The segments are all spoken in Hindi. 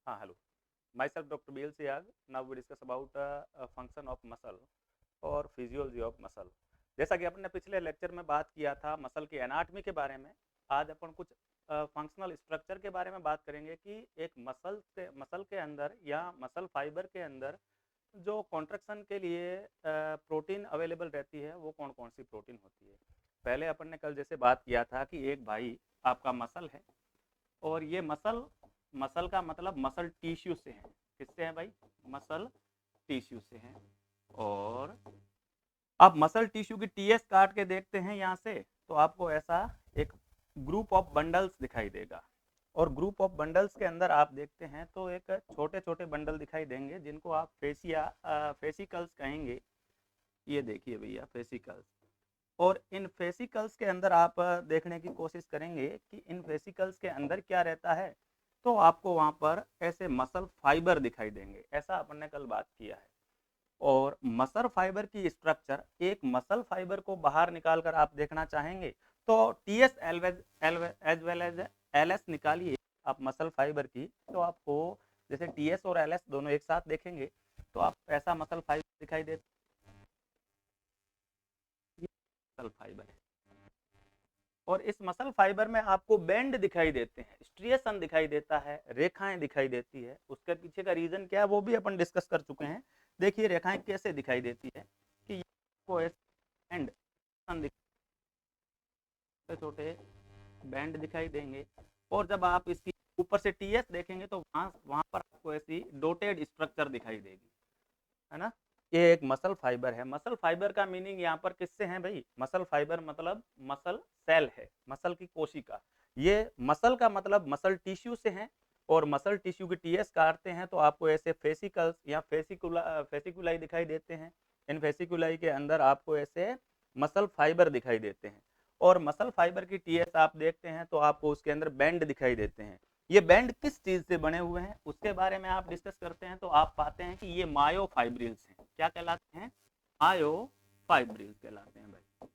हाँ, hello. Myself Dr. B.L. Siag. Now we discuss about function of muscle और फिजियोलॉजी ऑफ मसल। जैसा कि अपन ने पिछले लेक्चर में बात किया था मसल की एनाटॉमी के बारे में, आज अपन कुछ फंक्शनल स्ट्रक्चर के बारे में बात करेंगे कि एक मसल के अंदर या मसल फाइबर के अंदर जो कॉन्ट्रैक्शन के लिए प्रोटीन अवेलेबल रहती है वो कौन कौन सी प्रोटीन होती है। पहले अपन ने कल जैसे बात किया था कि एक भाई आपका मसल है और ये मसल मसल का मतलब मसल टिश्यू से है। किससे है भाई? मसल टिश्यू से है। और आप मसल टिश्यू की टीएस काट के देखते हैं यहाँ से तो आपको ऐसा एक ग्रुप ऑफ बंडल्स दिखाई देगा। और ग्रुप ऑफ बंडल्स के अंदर आप देखते हैं तो एक छोटे छोटे बंडल दिखाई देंगे जिनको आप फेसिकल्स कहेंगे। ये देखिए भैया फेसिकल्स। और इन फेसिकल्स के अंदर आप देखने की कोशिश करेंगे कि इन फेसिकल्स के अंदर क्या रहता है, तो आपको वहां पर ऐसे मसल फाइबर दिखाई देंगे। ऐसा अपन ने कल बात किया है। और मसल फाइबर की स्ट्रक्चर, एक मसल फाइबर को बाहर निकालकर आप देखना चाहेंगे तो TS as well as LS निकालिए आप मसल फाइबर की, तो आपको जैसे टीएस और एलएस दोनों एक साथ देखेंगे तो आप ऐसा मसल फाइबर दिखाई देता है। मसल फाइबर है और इस मसल फाइबर में आपको बैंड दिखाई देते हैं, स्ट्रिएशन दिखाई देता है, रेखाएं दिखाई देती है। उसके पीछे का रीजन क्या है वो भी अपन डिस्कस कर चुके हैं। देखिए रेखाएं कैसे दिखाई देती है कि आपको बैंड छोटे बैंड दिखाई देंगे। और जब आप इसकी ऊपर से टीएस देखेंगे तो वहां वहां पर आपको ऐसी डोटेड स्ट्रक्चर दिखाई देगी, है ना। ये एक मसल फाइबर है। मसल फाइबर का मीनिंग यहाँ पर किससे है भाई? मसल फाइबर मतलब मसल सेल है, मसल की कोशिका। ये मसल का मतलब मसल टिश्यू से है। और मसल टिश्यू की टीएस काटते हैं तो आपको ऐसे फेसिकल्स या फेसिकुलाई दिखाई देते हैं। इन फेसिकुलाई के अंदर आपको ऐसे मसल फाइबर दिखाई देते हैं। और मसल फाइबर की टीएस आप देखते हैं तो आपको उसके अंदर बैंड दिखाई देते हैं। ये बैंड किस चीज से बने हुए हैं उसके बारे में आप डिस्कस करते हैं तो आप पाते हैं कि ये मायोफाइब्रिल्स हैं। क्या कहलाते हैं? मायोफाइब्रिल्स कहलाते हैं भाई।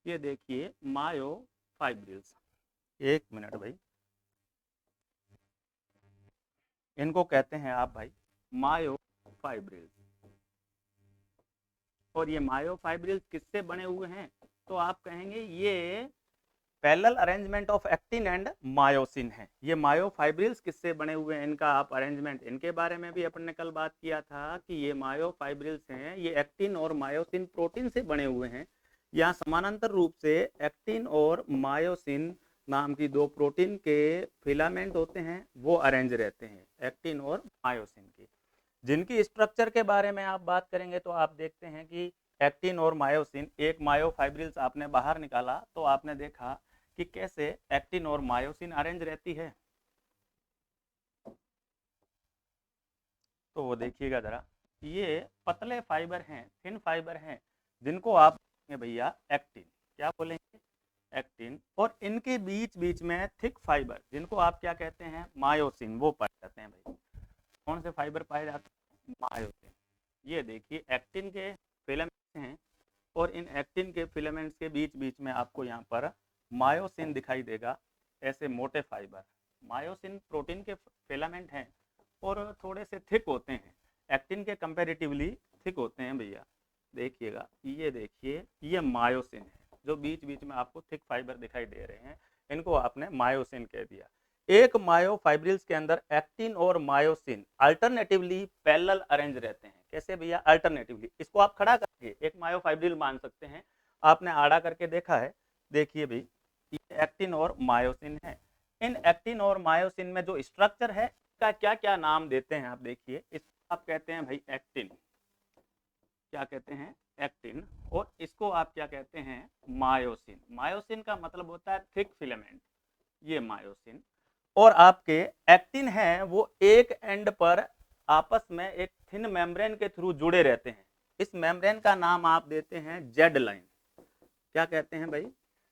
ये देखिए मायोफाइब्रिल्स। एक मिनट भाई, इनको कहते हैं आप भाई मायोफाइब्रिल्स। और ये मायोफाइब्रिल्स किससे बने हुए हैं? तो आप कहेंगे ये parallel arrangement of actin and myosin है। ये मायोफाइब्रिल्स किससे बने हुए हैं, इनका आप अरेंजमेंट, इनके बारे में भी अपन ने कल बात किया था कि ये मायोफाइब्रिल्स हैं, ये एक्टिन और मायोसिन प्रोटीन से बने हुए हैं। यहाँ समानांतर रूप से एक्टिन और मायोसिन नाम की दो प्रोटीन के फिलामेंट होते हैं, वो अरेंज रहते हैं, एक्टिन और मायोसिन की। जिनकी स्ट्रक्चर के बारे में आप बात करेंगे तो आप देखते हैं कि एक्टिन और मायोसिन, एक मायोफाइब्रिल्स आपने बाहर निकाला तो आपने देखा कि कैसे एक्टिन और मायोसिन अरेंज रहती है। तो वो देखिएगा जरा, ये पतले फाइबर हैं, थिन फाइबर हैं, जिनको आप भैया एक्टिन, क्या बोलेंगे? एक्टिन। और इनके बीच बीच में थिक फाइबर जिनको आप क्या कहते हैं? मायोसिन, वो पाए जाते हैं भाई। कौन से फाइबर पाए जाते हैं? मायोसिन। ये देखिए एक्टिन के फिलामेंट्स हैं और इन एक्टिन के फिलामेंट्स के बीच बीच में आपको यहाँ पर मायोसिन दिखाई देगा, ऐसे मोटे फाइबर। मायोसिन प्रोटीन के फिलामेंट हैं और थोड़े से थिक होते हैं, एक्टिन के कंपैरेटिवली थिक होते हैं भैया। देखिएगा, ये देखिए ये मायोसिन है जो बीच बीच में आपको थिक फाइबर दिखाई दे रहे हैं, इनको आपने मायोसिन कह दिया। एक मायोफाइब्रिल्स के अंदर एक्टिन और मायोसिन अल्टरनेटिवली पैरेलल अरेंज रहते हैं। कैसे भैया? अल्टरनेटिवली। इसको आप खड़ा करके एक मायोफाइब्रिल मान सकते हैं, आपने आड़ा करके देखा है। देखिए भाई, ये एक्टिन और मायोसिन है। इन एक्टिन और मायोसिन में जो स्ट्रक्चर है इसका क्या क्या नाम देते हैं आप देखिए। इसको आप कहते हैं भाई एक्टिन, क्या कहते हैं? एक्टिन। और इसको आप क्या कहते हैं? मायोसिन। मायोसिन का मतलब होता है थिक फिलामेंट, ये मायोसिन। और आपके एक्टिन है वो एक एंड पर आपस में एक थिन मेम्ब्रेन के थ्रू जुड़े रहते हैं। इस मेम्ब्रेन का नाम आप देते हैं जेड लाइन। क्या कहते हैं भाई?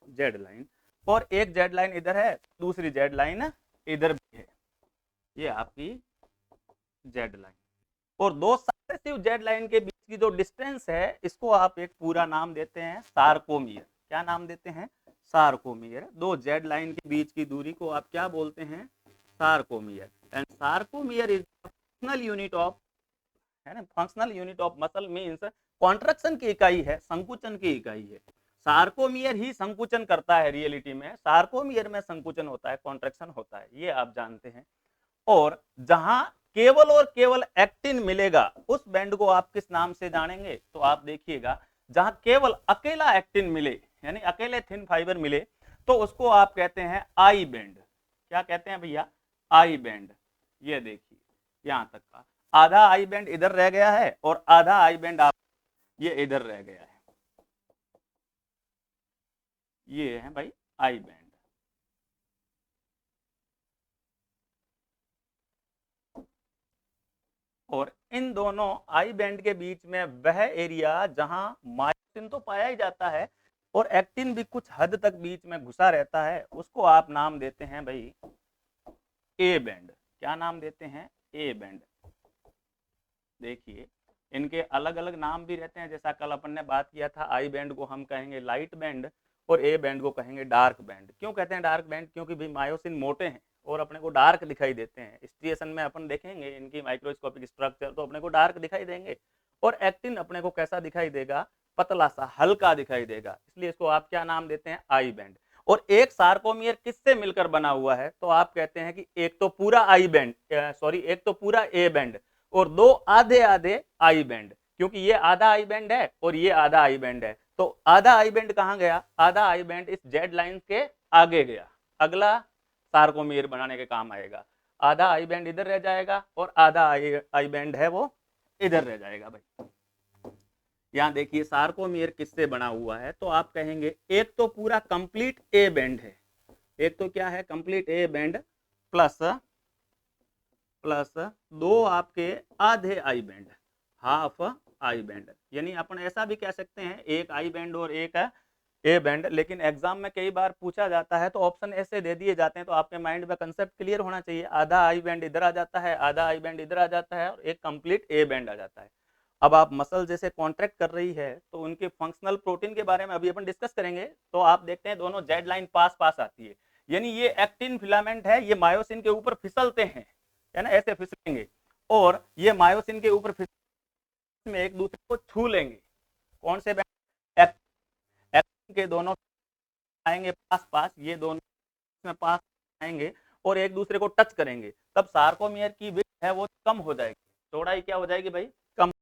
Z line. और एक जेड लाइन इधर है, दूसरी जेड लाइन इधर भी है, ये आपकी जेड लाइन। और दो सक्सेसिव जेड लाइन के बीच की जो डिस्टेंस है इसको आप एक पूरा नाम देते हैं सार्कोमियर। क्या नाम देते हैं? सार्कोमियर। दो जेड लाइन के बीच की दूरी को आप क्या बोलते हैं? Sarcomere. And sarcomere is functional unit of, है ना, functional unit of muscle means contraction की इकाई है, संकुचन की इकाई है। सार्कोमियर ही संकुचन करता है, रियलिटी में सार्कोमियर में संकुचन होता है, कॉन्ट्रैक्शन होता है, ये आप जानते हैं। और जहां केवल और केवल एक्टिन मिलेगा उस बैंड को आप किस नाम से जानेंगे, तो आप देखिएगा जहां केवल अकेला एक्टिन मिले, यानी अकेले थिन फाइबर मिले, तो उसको आप कहते हैं आई बैंड। क्या कहते हैं भैया? I band. ये देखिए यहां तक का आधा आई बैंड इधर रह गया है और आधा आई बैंड आप ये इधर रह गया है, ये है भाई आई बैंड। और इन दोनों आई बैंड के बीच में वह एरिया जहां मायोसिन तो पाया ही जाता है और एक्टिन भी कुछ हद तक बीच में घुसा रहता है, उसको आप नाम देते हैं भाई ए बैंड। क्या नाम देते हैं? A band. देखिए इनके अलग अलग नाम भी रहते हैं, जैसा कल अपन ने बात किया था, आई बैंड को हम कहेंगे लाइट बैंड और ए बैंड को कहेंगे डार्क बैंड। क्यों कहते हैं डार्क बैंड? क्योंकि भाई मायोसिन मोटे हैं और अपने को डार्क दिखाई देते हैं। स्ट्रिएशन में अपन देखेंगे इनकी माइक्रोस्कोपिक स्ट्रक्चर तो अपने को डार्क दिखाई देंगे, और एक्टिन अपने को कैसा दिखाई देगा? पतला सा, हल्का दिखाई देगा, इसलिए इसको आप क्या नाम देते हैं? I band. और एक सार्कोमियर किससे मिलकर बना हुआ है? तो आप कहते हैं कि एक तो पूरा आई बैंड, सॉरी एक तो पूरा ए बैंड और दो आधे आधे आई बैंड, क्योंकि ये आधा आई बैंड है और ये आधा आई बैंड है। तो आधा आई बैंड कहां गया? आधा आई बैंड इस जेड लाइन के आगे गया, अगला सार्कोमियर बनाने के काम आएगा। आधा आई बैंड इधर रह जाएगा और आधा आई बैंड है वो इधर रह जाएगा भाई। यहां देखिए सार्कोमियर किससे बना हुआ है, तो आप कहेंगे एक तो पूरा कंप्लीट ए बैंड है, एक तो क्या है? Complete A band plus plus दो आपके आधे I band, half I band. यानी अपन ऐसा भी कह सकते हैं एक आई बैंड और एक ए बैंड, लेकिन एग्जाम में कई बार पूछा जाता है तो ऑप्शन ऐसे दे दिए जाते हैं, तो आपके माइंड में कंसेप्ट क्लियर होना चाहिए। आधा आई बैंड इधर आ जाता है, आधा आई बैंड इधर आ जाता है और एक कंप्लीट ए बैंड आ जाता है। अब आप मसल जैसे कॉन्ट्रैक्ट कर रही है तो उनके फंक्शनल प्रोटीन के बारे में अभी अपन डिस्कस करेंगे, तो आप देखते हैं दोनों जेड लाइन पास पास आती है, यानी ये एक्टिन फिलामेंट है, ये मायोसिन के ऊपर फिसलते हैं, है ना, ऐसे फिसलेंगे, और ये मायोसिन के ऊपर फिसल में एक दूसरे को छू लेंगे। कौन से बैंड? एक्टिन के दोनों आएंगे पास पास, ये दोनों में पास आएंगे और एक दूसरे को टच करेंगे, तब सार्कोमियर की विड्थ है वो कम हो जाएगी, चौड़ाई क्या हो जाएगी भाई?